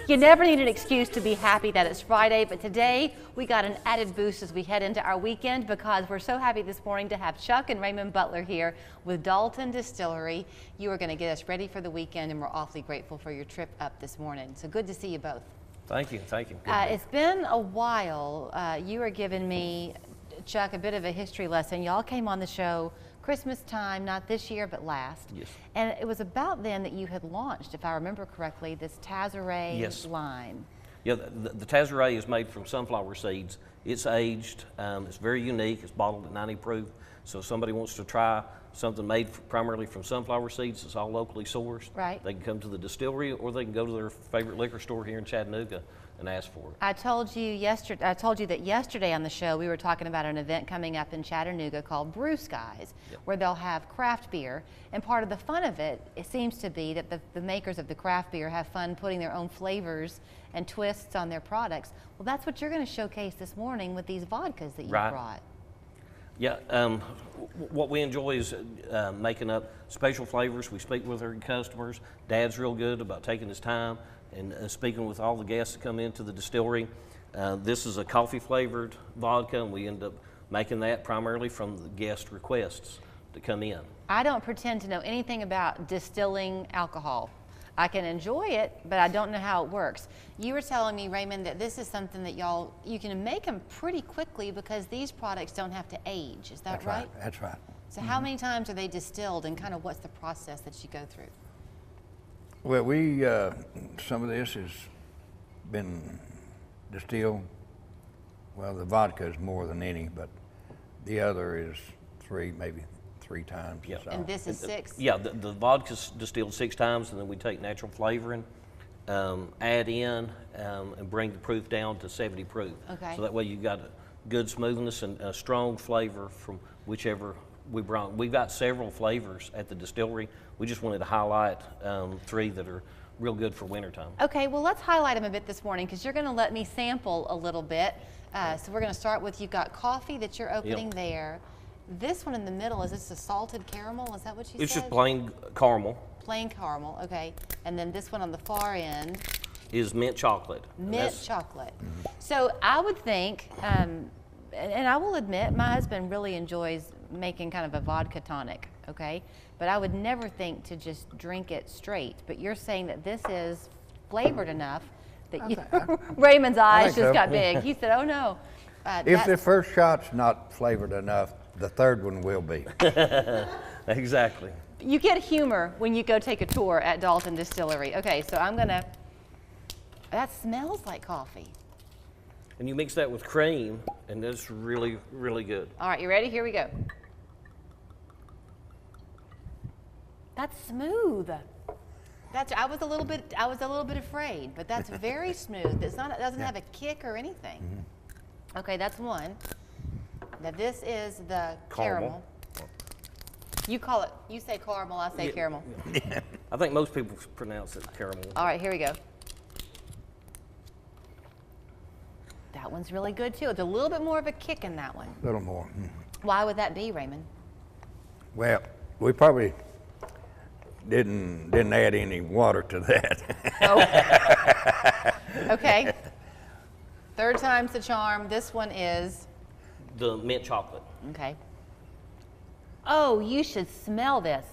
You never need an excuse to be happy that it's Friday, but today we got an added boost as we head into our weekend because we're so happy this morning to have Chuck and Raymond Butler here with Dalton Distillery. You are going to get us ready for the weekend, and we're awfully grateful for your trip up this morning. So good to see you both. Thank you, thank you. It's been a while. You are giving me, Chuck, a bit of a history lesson. Y'all came on the show Christmas time, not this year, but last. Yes. And it was about then that you had launched, if I remember correctly, this Tazaray line. Yeah, the Tazaray is made from sunflower seeds. It's aged, it's very unique, it's bottled at 90 proof. So if somebody wants to try something made primarily from sunflower seeds, it's all locally sourced. Right. They can come to the distillery or they can go to their favorite liquor store here in Chattanooga and ask for it. I told you that yesterday on the show we were talking about an event coming up in Chattanooga called Brew Skies, where they'll have craft beer. And part of the fun of it seems to be that the makers of the craft beer have fun putting their own flavors and twists on their products. Well, that's what you're going to showcase this morning with these vodkas that you brought. Yeah, what we enjoy is making up special flavors. We speak with our customers. Dad's real good about taking his time and speaking with all the guests that come into the distillery. This is a coffee flavored vodka, and we end up making that primarily from the guest requests to come in. I don't pretend to know anything about distilling alcohol. I can enjoy it, but I don't know how it works. You were telling me, Raymond, that this is something that you can make them pretty quickly because these products don't have to age. Is that right? That's right. So how many times are they distilled, and kind of what's the process that you go through? Well, some of this has been distilled. Well, the vodka is more than any, but the other is maybe three times. Yeah. And this is 6? Yeah, the vodka's distilled 6 times, and then we take natural flavoring, add in, and bring the proof down to 70 proof. Okay. So that way you've got a good smoothness and a strong flavor from whichever we brought. We've got several flavors at the distillery. We just wanted to highlight 3 that are real good for wintertime. Okay, well, let's highlight them a bit this morning because you're going to let me sample a little bit. So we're going to start with, you've got coffee that you're opening there. This one in the middle, is this a salted caramel? Is that what you said? It's just plain caramel. Plain caramel, okay. And then this one on the far end is mint chocolate. Mint chocolate. So I would think, and I will admit, my husband really enjoys making kind of a vodka tonic, okay? But I would never think to just drink it straight. But you're saying that this is flavored enough that Raymond's eyes just got big. He said, oh no. If the first shot's not flavored enough, the third one will be. Exactly. You get humor when you go take a tour at Dalton Distillery. Okay, so that smells like coffee. And you mix that with cream, and it's really, really good. All right, you ready? Here we go. That's smooth. I was a little bit afraid, but that's very smooth. It doesn't have a kick or anything. Okay, that's one. Now this is the caramel. You say caramel, I say caramel. Yeah. I think most people pronounce it caramel. All right, here we go. That one's really good too. It's a little bit more of a kick in that one. A little more. Why would that be, Raymond? Well, we probably didn't add any water to that. Oh. Okay. Third time's the charm. This one is the mint chocolate. Okay. Oh, you should smell this.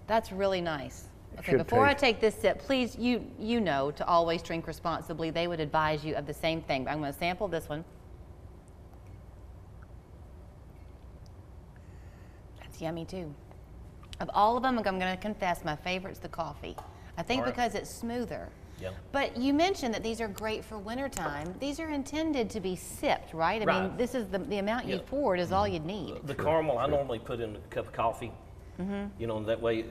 That's really nice. Okay, before I take this sip, please, you know to always drink responsibly. They would advise you of the same thing. But I'm going to sample this one. That's yummy too. Of all of them, I'm going to confess my favorite's the coffee. I think because it's smoother. Yeah. But you mentioned that these are great for wintertime. These are intended to be sipped, right? I mean, this is the amount you poured is all you'd need. The caramel, I normally put in a cup of coffee. You know, that way,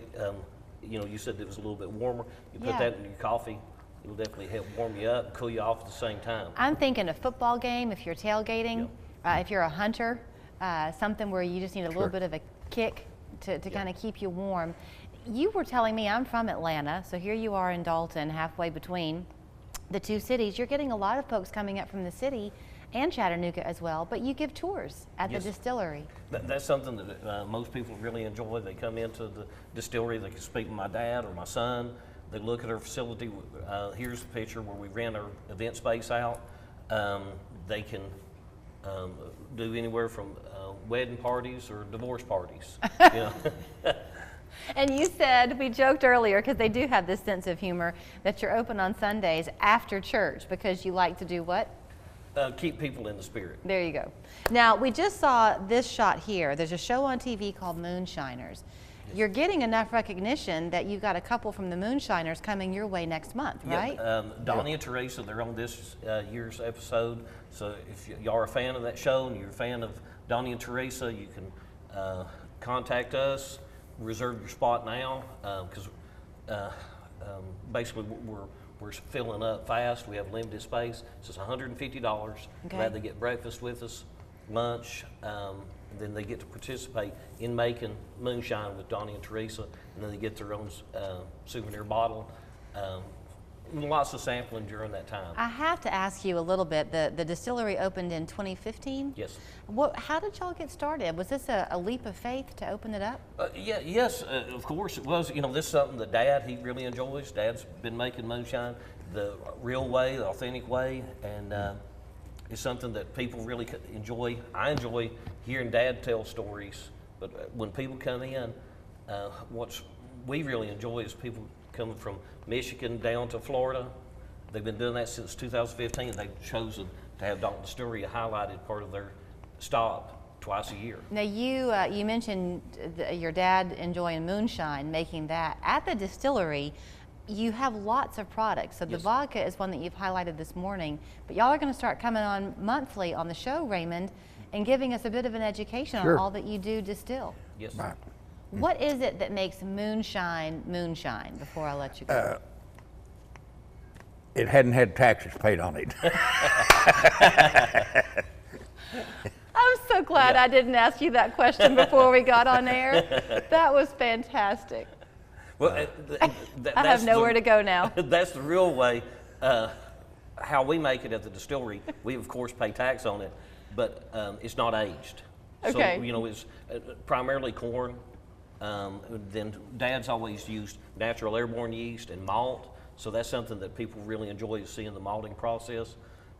you know, you said it was a little bit warmer. You put that in your coffee. It'll definitely help warm you up, cool you off at the same time. I'm thinking a football game, if you're tailgating, if you're a hunter, something where you just need a little bit of a kick to kind of keep you warm. you were telling me, I'm from Atlanta, so here you are in Dalton, halfway between the two cities. You're getting a lot of folks coming up from the city and Chattanooga as well, but you give tours at the distillery. That's something that most people really enjoy. They come into the distillery, they can speak with my dad or my son, they look at our facility. Here's a picture where we rent our event space out. They can do anywhere from wedding parties or divorce parties. You know? And you said, we joked earlier, because they do have this sense of humor, that you're open on Sundays after church because you like to do what? Keep people in the spirit. There you go. Now, we just saw this shot here. There's a show on TV called Moonshiners. You're getting enough recognition that you've got a couple from the Moonshiners coming your way next month, right? Donnie and Teresa, they're on this year's episode. So if y'all are a fan of that show and you're a fan of Donnie and Teresa, you can contact us, reserve your spot now, because basically we're filling up fast. We have limited space. So it's $150. Okay. Glad they get breakfast with us, lunch, and then they get to participate in making moonshine with Donnie and Teresa, and then they get their own souvenir bottle. Lots of sampling during that time. I have to ask you a little bit. The distillery opened in 2015? Yes. How did y'all get started? Was this a leap of faith to open it up? Yes, of course it was. You know, this is something that Dad, he really enjoys. Dad's been making moonshine the real way, the authentic way, and it's something that people really enjoy. I enjoy hearing Dad tell stories, but when people come in, what we really enjoy is people coming from Michigan down to Florida. They've been doing that since 2015, and they've chosen to have Dalton Distillery a highlighted part of their stop twice a year. Now, you mentioned your dad enjoying moonshine, making that. At the distillery, you have lots of products. So the vodka is one that you've highlighted this morning, but y'all are going to start coming on monthly on the show, Raymond, and giving us a bit of an education on all that you do distill. Yes. Right. What is it that makes moonshine moonshine, before I let you go? It hadn't had taxes paid on it. I'm so glad I didn't ask you that question before we got on air. That was fantastic. Well, I have nowhere to go now. That's the real way. How we make it at the distillery, we of course pay tax on it, but it's not aged. Okay. So, you know, it's primarily corn. Then Dad's always used natural airborne yeast and malt, so that's something that people really enjoy, is seeing the malting process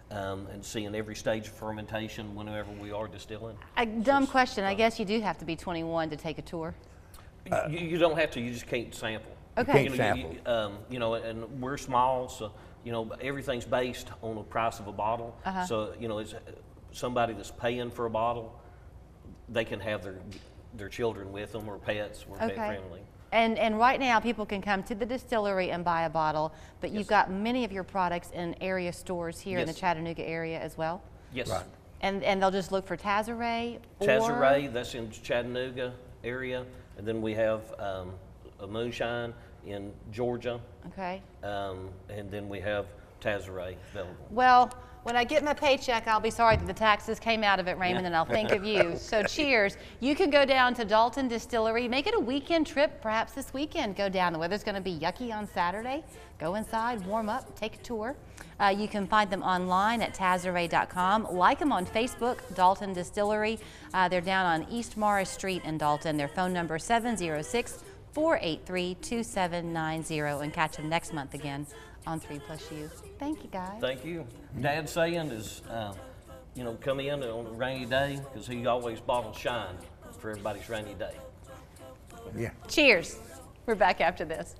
and seeing every stage of fermentation whenever we are distilling. A dumb question. I guess you do have to be 21 to take a tour. You don't have to. You just can't sample. Okay. You can't sample. You know, and we're small, so you know everything's based on the price of a bottle. So you know, it's somebody that's paying for a bottle, they can have their children with them or pets. We're pet friendly. And right now, people can come to the distillery and buy a bottle, but you've got many of your products in area stores here in the Chattanooga area as well. Yes. Right. And they'll just look for Tazaray. Tazaray, that's in Chattanooga area, and then we have a moonshine in Georgia. Okay. And then we have Tazaray available. Well, when I get my paycheck, I'll be sorry that the taxes came out of it, Raymond, and I'll think of you. So cheers. You can go down to Dalton Distillery. Make it a weekend trip, perhaps this weekend. Go down. The weather's going to be yucky on Saturday. Go inside, warm up, take a tour. You can find them online at tazaray.com. Like them on Facebook, Dalton Distillery. They're down on East Morris Street in Dalton. Their phone number 706-483-2790, and catch them next month again on 3+U. Thank you, guys. Thank you. Dad's saying is, you know, come in on a rainy day, because he always bottles shine for everybody's rainy day. Yeah. Cheers. We're back after this.